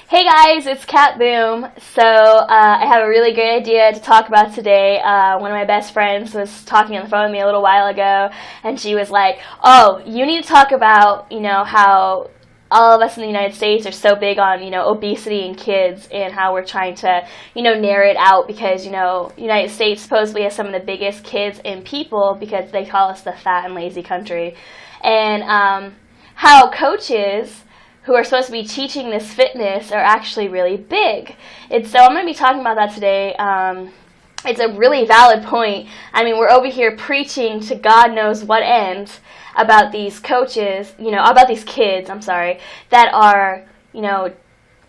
Hey guys, it's Kat Boom. I have a really great idea to talk about today. One of my best friends was talking on the phone with me a little while ago, and she was like, "Oh, you need to talk about, how all of us in the United States are so big on, obesity in kids and how we're trying to, narrow it out because, United States supposedly has some of the biggest kids in people because they call us the fat and lazy country." And how coaches who are supposed to be teaching this fitness are actually really big. And so I'm going to be talking about that today. It's a really valid point. I mean, we're over here preaching to God knows what end about these coaches, about these kids, that are,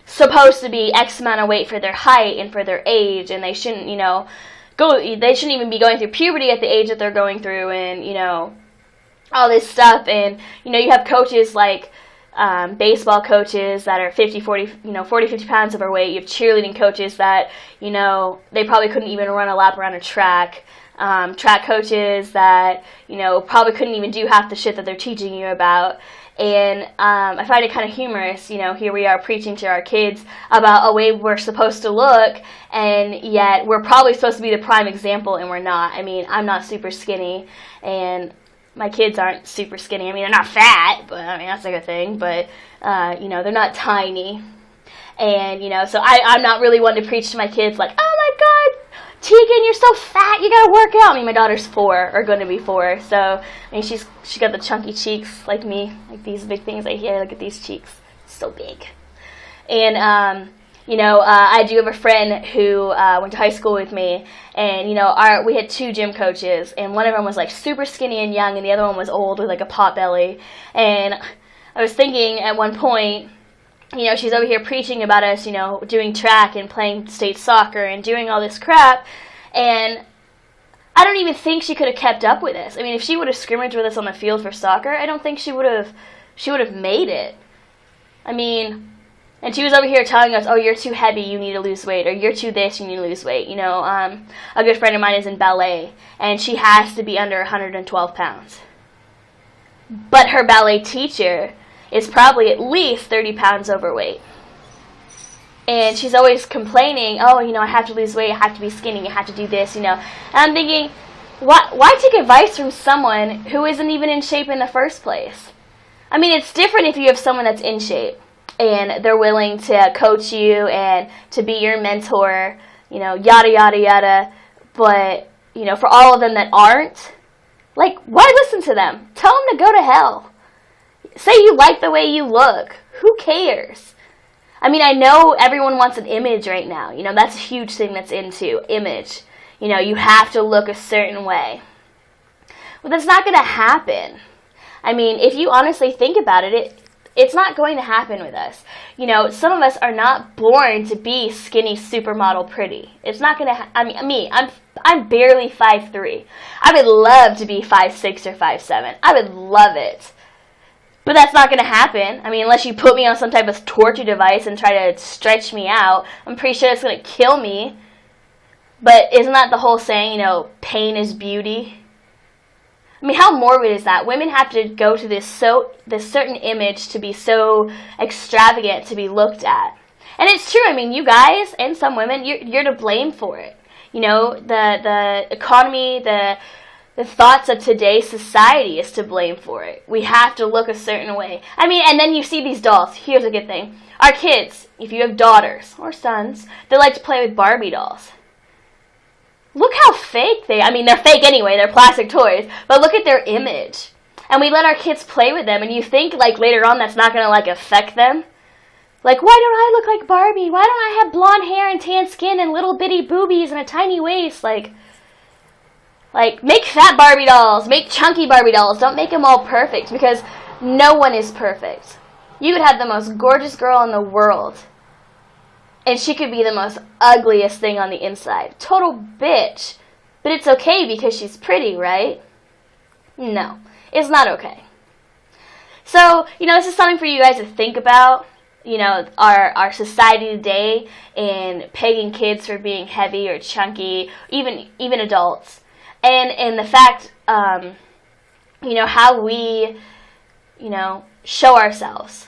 supposed to be X amount of weight for their height and for their age, and they shouldn't, they shouldn't even be going through puberty at the age that they're going through, and, all this stuff. And, you have coaches like baseball coaches that are 50, 50 pounds overweight. You have cheerleading coaches that, they probably couldn't even run a lap around a track. Track coaches that, probably couldn't even do half the shit that they're teaching you about. And I find it kind of humorous, here we are preaching to our kids about a way we're supposed to look, and yet we're probably supposed to be the prime example, and we're not. I mean, I'm not super skinny, and my kids aren't super skinny. I mean, they're not fat, but I mean, that's like a thing, but, they're not tiny. And, so I'm not really one to preach to my kids like, "Oh my God, Tegan, you're so fat, you gotta work out." I mean, my daughter's 4, or going to be 4, so, I mean, she got the chunky cheeks like me, like these big things right here. Look at these cheeks, so big. And, I do have a friend who went to high school with me, and, we had 2 gym coaches, and one of them was, like, super skinny and young, and the other one was old with, like, a pot belly. And I was thinking at one point, she's over here preaching about us, doing track and playing state soccer and doing all this crap, and I don't even think she could have kept up with us. I mean, if she would have scrimmaged with us on the field for soccer, I don't think she would have made it. I mean, and she was over here telling us, "Oh, you're too heavy, you need to lose weight," or "You're too this, you need to lose weight." A good friend of mine is in ballet, and she has to be under 112 pounds. But her ballet teacher is probably at least 30 pounds overweight. And she's always complaining, "Oh, I have to lose weight, I have to be skinny, I have to do this, And I'm thinking, why take advice from someone who isn't even in shape in the first place? I mean, it's different if you have someone that's in shape and they're willing to coach you and to be your mentor, yada, yada, yada. But, for all of them that aren't, like, why listen to them? Tell them to go to hell. Say you like the way you look. Who cares? I mean, I know everyone wants an image right now. That's a huge thing that's into image. You have to look a certain way. Well, that's not going to happen. I mean, if you honestly think about it, it's not going to happen with us. Some of us are not born to be skinny, supermodel pretty. It's not going to I'm barely 5'3". I would love to be 5'6" or 5'7". I would love it. But that's not going to happen. I mean, unless you put me on some type of torture device and try to stretch me out, I'm pretty sure it's going to kill me. But isn't that the whole saying, pain is beauty? I mean, how morbid is that? Women have to go to this certain image to be so extravagant to be looked at. And it's true. I mean, you guys and some women, you're to blame for it. The economy, the thoughts of today's society is to blame for it. We have to look a certain way. I mean, and then you see these dolls. Here's a good thing. Our kids, if you have daughters or sons, they like to play with Barbie dolls. Look how fake they're fake anyway, they're plastic toys, but look at their image. And we let our kids play with them, and you think, like, later on that's not going to, like, affect them? Like, why don't I look like Barbie? Why don't I have blonde hair and tan skin and little bitty boobies and a tiny waist? Like, make fat Barbie dolls, make chunky Barbie dolls. Don't make them all perfect, because no one is perfect. You could have the most gorgeous girl in the world, and she could be the most ugliest thing on the inside. Total bitch. But it's okay because she's pretty, right? No, it's not okay. So, this is something for you guys to think about. Our society today and pegging kids for being heavy or chunky, even adults. And the fact, how we, show ourselves.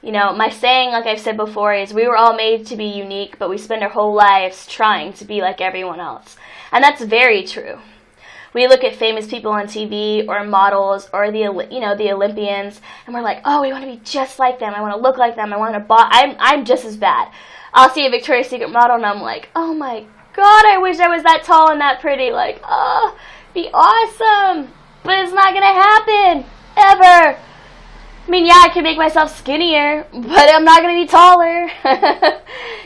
You know, my saying, like I've said before, is we were all made to be unique, but we spend our whole lives trying to be like everyone else. And that's very true. We look at famous people on TV or models or the Olympians, and we're like, oh, we want to be just like them. I want to look like them. I want to I'm just as bad. I'll see a Victoria's Secret model, and I'm like, oh my God, I wish I was that tall and that pretty. Like, oh, be awesome. But it's not going to happen, ever. I mean, yeah, I can make myself skinnier, but I'm not going to be taller.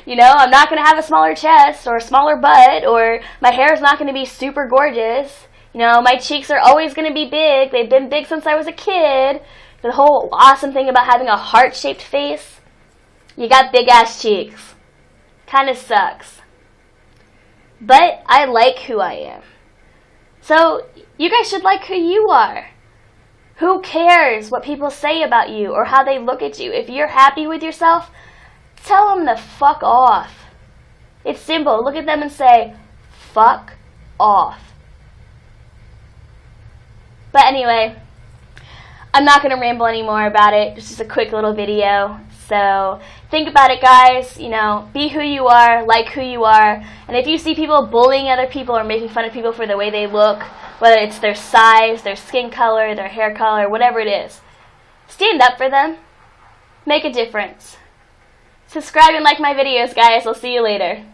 You know, I'm not going to have a smaller chest or a smaller butt, or my hair is not going to be super gorgeous. You know, my cheeks are always going to be big. They've been big since I was a kid. The whole awesome thing about having a heart-shaped face, you got big-ass cheeks. Kind of sucks. But I like who I am. So you guys should like who you are. Who cares what people say about you or how they look at you? If you're happy with yourself, tell them to fuck off. It's simple. Look at them and say, fuck off. But anyway, I'm not going to ramble anymore about it. It's just a quick little video. So think about it, guys. You know, be who you are, like who you are. And if you see people bullying other people or making fun of people for the way they look, whether it's their size, their skin color, their hair color, whatever it is, stand up for them. Make a difference. Subscribe and like my videos, guys. I'll see you later.